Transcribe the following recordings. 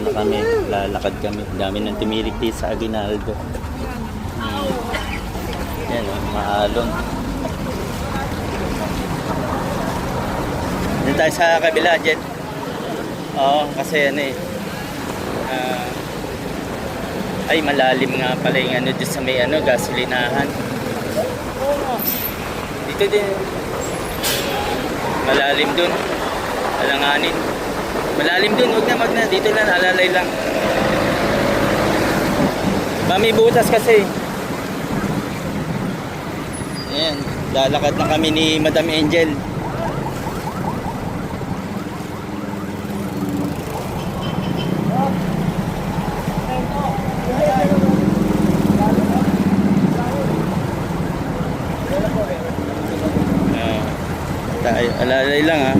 ano kami, lalakad kami. Dami ng tumirik dito sa Aguinaldo. Yan o, maalon. Dito tayo sa kabila, Jet. Oo, kasi ano eh. Ay, malalim nga pala yung ano dito sa may ano, gasolinahan. Dito din. Malalim dun. Alanganin. Malalim dun, wag na. Dito lang, alalay lang. May butas kasi. Ayan, lalakad na kami ni Madam Angel. Alalay lang ha.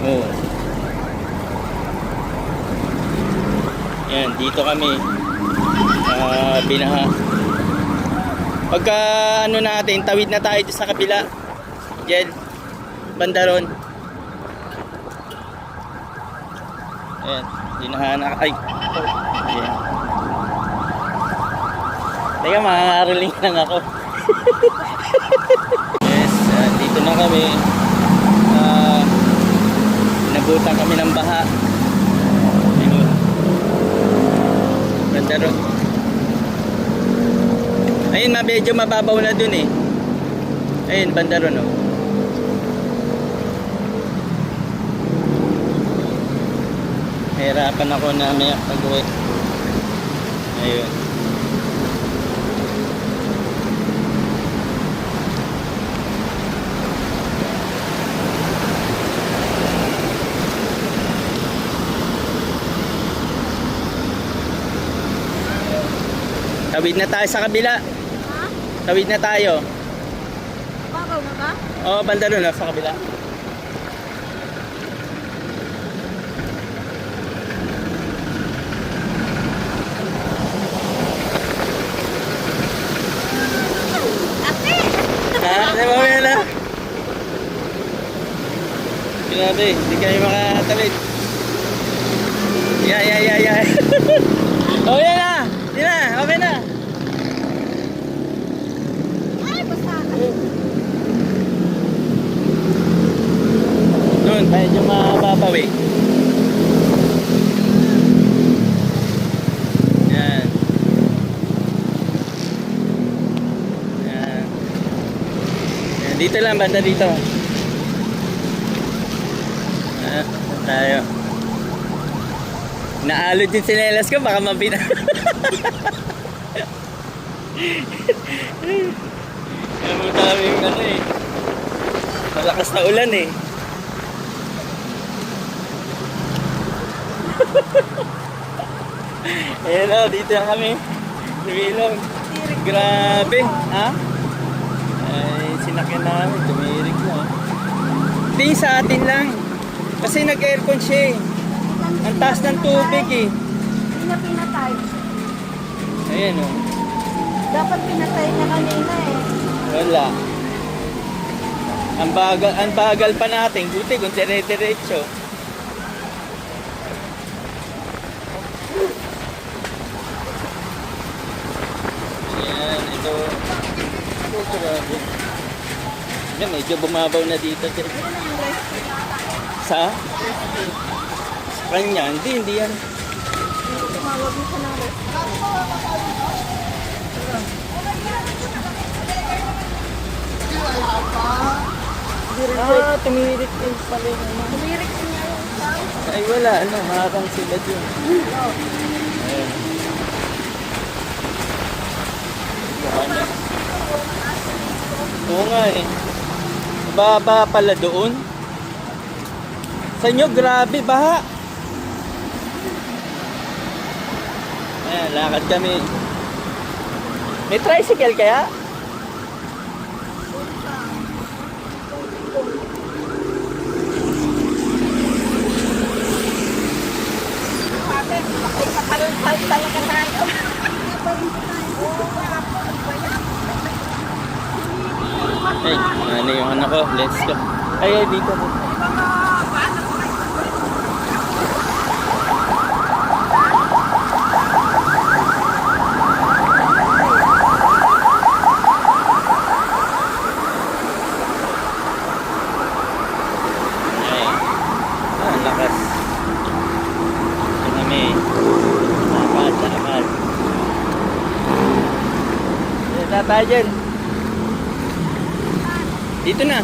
Oo. Yan, dito kami. Binaha. Pagka ano natin, tawid na tayo sa kabila. Diyan, bandaron. Ayan, binaha na. Ay. Ayan. Teka, makakariling lang ako. Dito na kami. Nabutan kami ng baha. Ayun. Ganda ron. Ayun, medyo mababaw na dun eh. Ayun, banda ron oh. Hirapan ako na may pag-uwi. Ayun. Tawid na tayo sa kabila. Ha? Tawid na tayo. Babaw na ba? Oo, banda doon sa kabila. Ate! Ha? Mamaya na. Grabe, hindi kayo makatawid. Yeah. Oh, yan na. Yan na, okay na. Ay, basta. Doon, medyo mababaw eh. Yan. Yan. Yan. Dito lang, banda dito. Tayo. Naalod yung sinelas ko, baka mabina. Ang dami yung ano eh. Malakas na ulan eh. Ayan o, dito na kami. Lumilong. Grabe. Ha? Ay, sinakyan namin. Tumirik na. Hindi sa atin lang. Kasi nag-aircon siya eh. Ang taas ng tubig eh. Hindi na pinatay. Ayan o. Dapat pinatay na kanina eh. Wala. Ang bagal pa natin. Buti kung dire-diretso. Ayan, ito. Ito, grabe. Ayan, medyo bumabaw na dito. Sa? Kanya, hindi yan. Tumawag mo siya ng Tumirik din pala yun. Tumirik niya yung tao. Ay, wala. Ano, makakang sila dyan. Ayan. Oo nga eh. Baba pala doon. Sa inyo, grabe, baha. Ayan, lakad kami. May tricycle kaya? Ate, patalon-talon talaga tayo. Ay, ano yung anak ko? Let's go. Ay, dito. tayo dyan. Dito na.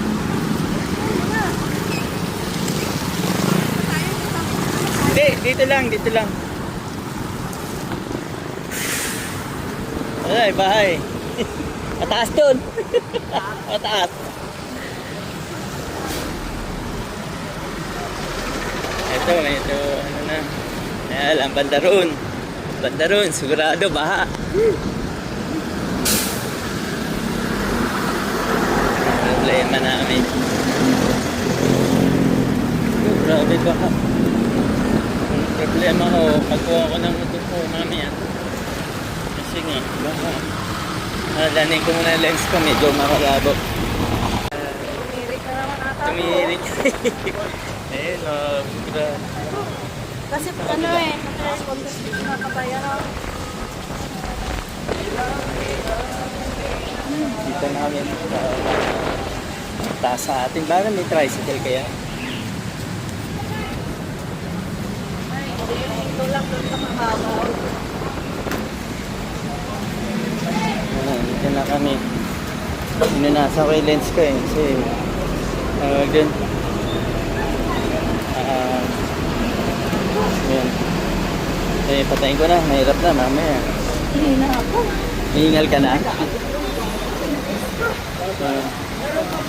Hindi, dito lang, dito lang. Ay, bahay. Mataas doon. Mataas. Ito, ano na. Ayan, banda roon. Banda roon, sigurado, baha. Problema namin. Oh, grabe baha. Ang problema ko, pagkuha ko ng motor ko mamaya. Kasi nga, baha. Lanin ko muna yung lens ko, medyo makalabo. Tumirik na naman ata. Tumirik. Ayun, grabe. Kasi ano eh, contest dito na kabayaran. Dito namin taas sa atin. Bakit may tricycle kaya? Ay, hindi. Ito lang doon sa mababaw. Dito na kami. Inunasa ko yung lens ko eh. Kasi, dun. Yan. Eh, patayin ko na. Mahirap na mamaya. Hindi na ako. Hihingal ka na?